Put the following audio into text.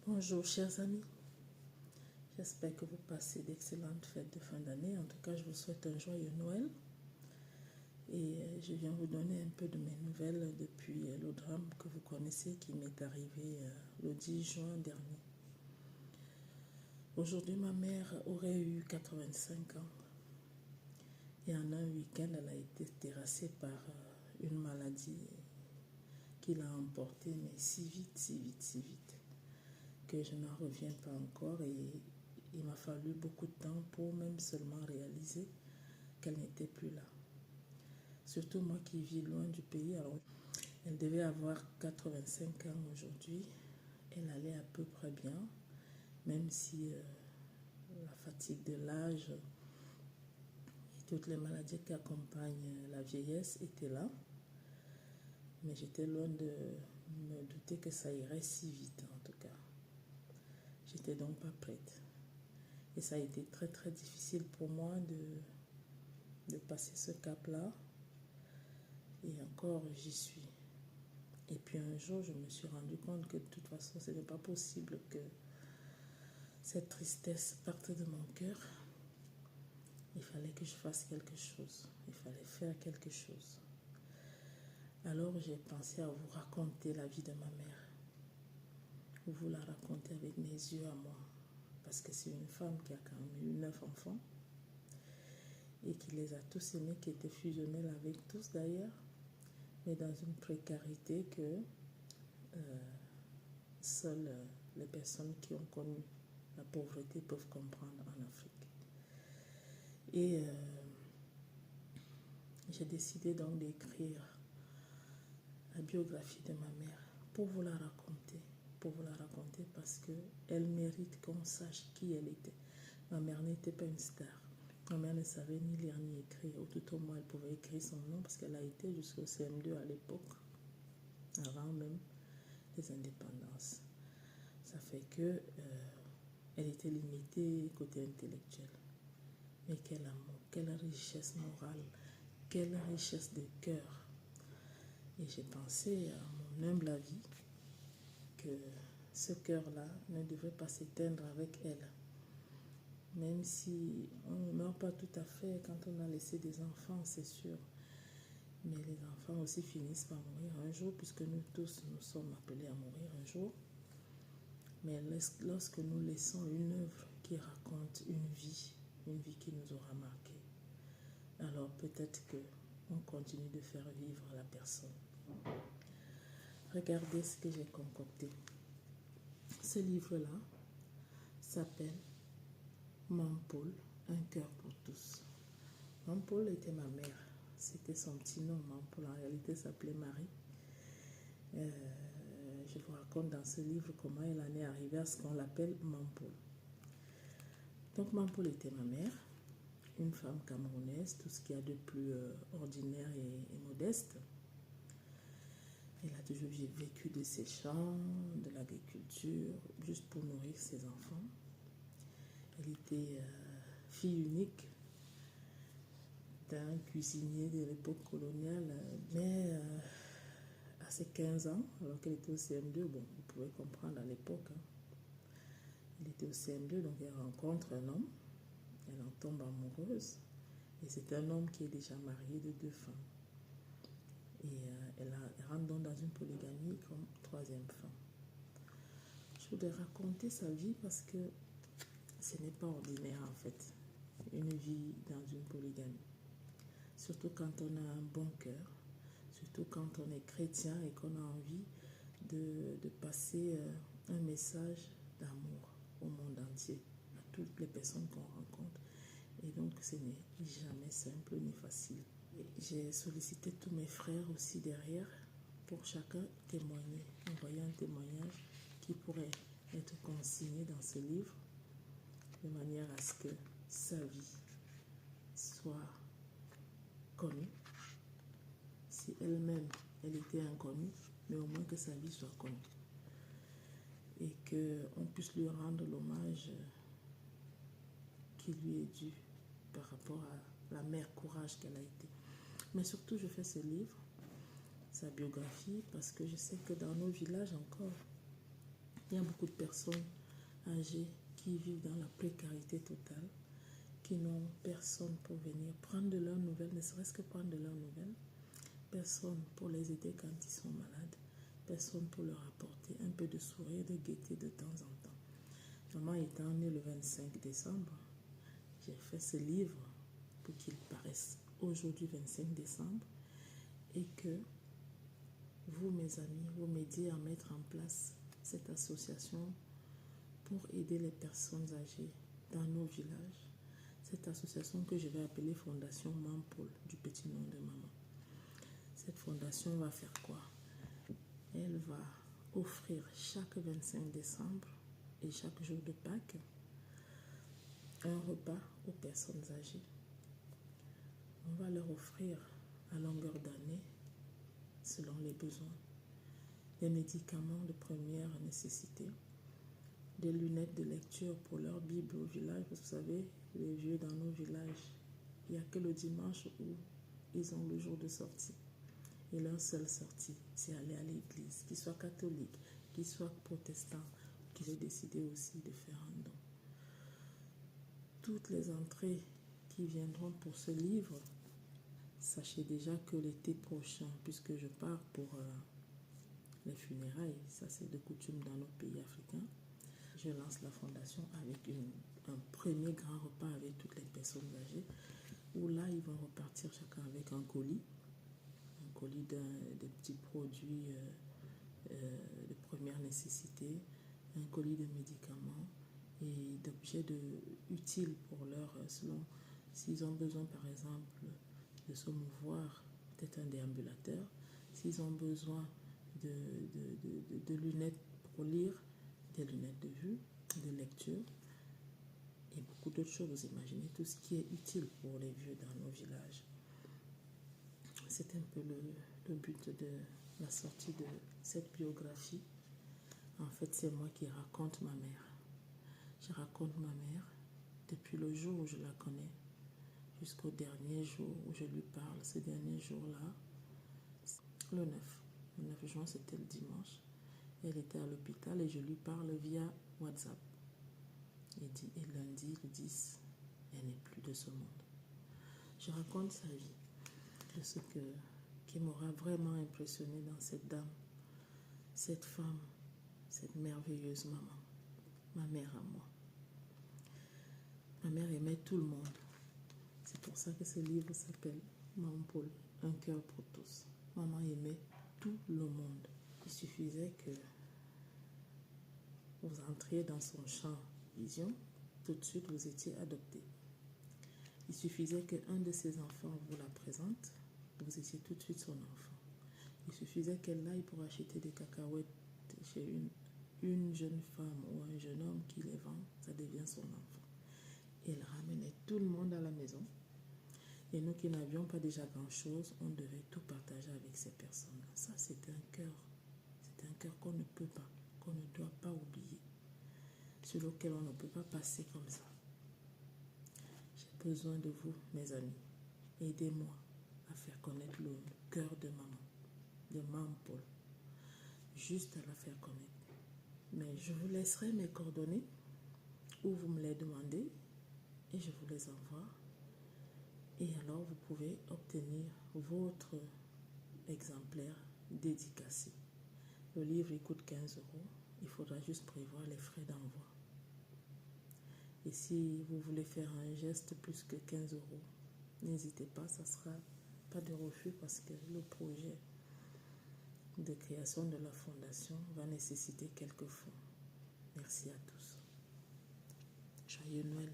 Bonjour chers amis, j'espère que vous passez d'excellentes fêtes de fin d'année. En tout cas, je vous souhaite un joyeux Noël. Et je viens vous donner un peu de mes nouvelles depuis le drame que vous connaissez qui m'est arrivé le 10 juin dernier. Aujourd'hui, ma mère aurait eu 85 ans. Et en un week-end, elle a été terrassée par une maladie qui l'a emportée, mais si vite, que je n'en reviens pas encore. Et il m'a fallu beaucoup de temps pour même seulement réaliser qu'elle n'était plus là. Surtout moi qui vis loin du pays. Alors, elle devait avoir 85 ans aujourd'hui. Elle allait à peu près bien, même si la fatigue de l'âge et toutes les maladies qui accompagnent la vieillesse étaient là. Mais j'étais loin de me douter que ça irait si vite, en tout cas. J'étais donc pas prête. Et ça a été très difficile pour moi de passer ce cap-là. Et encore, j'y suis. Et puis un jour, je me suis rendu compte que de toute façon, ce n'est pas possible que cette tristesse parte de mon cœur. Il fallait que je fasse quelque chose. Il fallait faire quelque chose. Alors j'ai pensé à vous raconter la vie de ma mère. Vous la raconter avec mes yeux à moi. Parce que c'est une femme qui a quand même eu 9 enfants. Et qui les a tous aimés, qui était fusionnelle avec tous d'ailleurs. Mais dans une précarité que seules les personnes qui ont connu la pauvreté peuvent comprendre en Afrique. Et j'ai décidé donc d'écrire la biographie de ma mère pour vous la raconter parce qu'elle mérite qu'on sache qui elle était. Ma mère n'était pas une star. Ma mère ne savait ni lire ni écrire, ou tout au moins elle pouvait écrire son nom parce qu'elle a été jusqu'au CM2 à l'époque, avant même les indépendances. Ça fait que elle était limitée côté intellectuel. Mais quel amour, quelle richesse morale, quelle richesse de cœur. Et j'ai pensé à mon humble avis que ce cœur-là ne devrait pas s'éteindre avec elle. Même si on ne meurt pas tout à fait quand on a laissé des enfants, c'est sûr. Mais les enfants aussi finissent par mourir un jour, puisque nous tous, nous sommes appelés à mourir un jour. Mais lorsque nous laissons une œuvre qui raconte une vie qui nous aura marqué, alors peut-être qu'on continue de faire vivre la personne. Regardez ce que j'ai concocté. Ce livre-là s'appelle Mampol, un cœur pour tous. Mampol était ma mère. C'était son petit nom, Mampol. En réalité, elle s'appelait Marie. Je vous raconte dans ce livre comment elle en est arrivée à ce qu'on l'appelle Mampol. Donc Mampol était ma mère, une femme camerounaise, tout ce qu'il y a de plus ordinaire et modeste. Elle a toujours vécu de ses champs, de l'agriculture, juste pour nourrir ses enfants. Elle était fille unique d'un cuisinier de l'époque coloniale, mais à ses 15 ans, alors qu'elle était au CM2, bon, vous pouvez comprendre à l'époque, hein. Elle était au CM2, donc elle rencontre un homme, elle en tombe amoureuse, et c'est un homme qui est déjà marié de 2 femmes. Et elle rentre donc dans une polygamie comme 3e femme. Je voudrais raconter sa vie parce que ce n'est pas ordinaire en fait, une vie dans une polygamie. Surtout quand on a un bon cœur, surtout quand on est chrétien et qu'on a envie de passer un message d'amour au monde entier, à toutes les personnes qu'on rencontre. Et donc ce n'est jamais simple ni facile. J'ai sollicité tous mes frères aussi derrière pour chacun témoigner, envoyer un témoignage qui pourrait être consigné dans ce livre de manière à ce que sa vie soit connue. Si elle-même, elle était inconnue, mais au moins que sa vie soit connue. Et qu'on puisse lui rendre l'hommage qui lui est dû par rapport à la mère courage qu'elle a été. Mais surtout, je fais ce livre, sa biographie, parce que je sais que dans nos villages encore, Il y a beaucoup de personnes âgées qui vivent dans la précarité totale, qui n'ont personne pour venir prendre de leurs nouvelles, ne serait-ce que prendre de leurs nouvelles. Personne pour les aider quand ils sont malades. Personne pour leur apporter un peu de sourire, de gaieté de temps en temps. Maman étant née le 25 décembre, j'ai fait ce livre pour qu'il paraisse aujourd'hui 25 décembre et que vous, mes amis, vous m'aidiez à mettre en place cette association pour aider les personnes âgées dans nos villages. Cette association que je vais appeler Fondation Mampol, du petit nom de maman. Cette fondation va faire quoi? Elle va offrir chaque 25 décembre et chaque jour de Pâques un repas aux personnes âgées. On va leur offrir à longueur d'année, selon les besoins, des médicaments de première nécessité, des lunettes de lecture pour leur Bible au village. Vous savez, les vieux dans nos villages, il n'y a que le dimanche où ils ont le jour de sortie. Et leur seule sortie, c'est aller à l'église, qu'ils soient catholiques, qu'ils soient protestants, qu'ils aient décidé aussi de faire un don. Toutes les entrées qui viendront pour ce livre, sachez déjà que l'été prochain, puisque je pars pour les funérailles, ça c'est de coutume dans nos pays africains, je lance la fondation avec un premier grand repas avec toutes les personnes âgées, où là ils vont repartir chacun avec un colis de petits produits de première nécessité, un colis de médicaments et d'objets utiles pour leur, selon s'ils ont besoin par exemple de se mouvoir, peut-être un déambulateur, s'ils ont besoin de lunettes pour lire, des lunettes de vue, de lecture et beaucoup d'autres choses. Vous imaginez tout ce qui est utile pour les vieux dans nos villages. C'est un peu le but de la sortie de cette biographie. En fait, c'est moi qui raconte ma mère. Je raconte ma mère depuis le jour où je la connais jusqu'au dernier jour où je lui parle. Ce dernier jour-là, le 9 juin, c'était le dimanche. Elle était à l'hôpital et je lui parle via WhatsApp. Et lundi, le 10, elle n'est plus de ce monde. Je raconte sa vie, de ce qui m'aura vraiment impressionné dans cette dame, cette femme, cette merveilleuse maman, ma mère à moi. Ma mère aimait tout le monde. C'est pour ça que ce livre s'appelle Mampol, un cœur pour tous. Maman aimait tout le monde. Il suffisait que vous entriez dans son champ vision, tout de suite vous étiez adopté. Il suffisait qu'un de ses enfants vous la présente, vous étiez tout de suite son enfant. Il suffisait qu'elle aille pour acheter des cacahuètes chez une jeune femme ou un jeune homme qui les vend, ça devient son enfant. Elle ramenait tout le monde à la maison. Et nous qui n'avions pas déjà grand-chose, on devait tout partager avec ces personnes-là. Ça, c'est un cœur qu'on ne peut pas, qu'on ne doit pas oublier, sur lequel on ne peut pas passer comme ça. J'ai besoin de vous, mes amis. Aidez-moi à faire connaître le cœur de maman, de Mampol, juste à la faire connaître. Mais je vous laisserai mes coordonnées, ou vous me les demandez, et je vous les envoie. Et alors, vous pouvez obtenir votre exemplaire dédicacé. Le livre, il coûte 15 €. Il faudra juste prévoir les frais d'envoi. Et si vous voulez faire un geste plus que 15 €, n'hésitez pas, ça ne sera pas de refus parce que le projet de création de la fondation va nécessiter quelques fonds. Merci à tous. Joyeux Noël.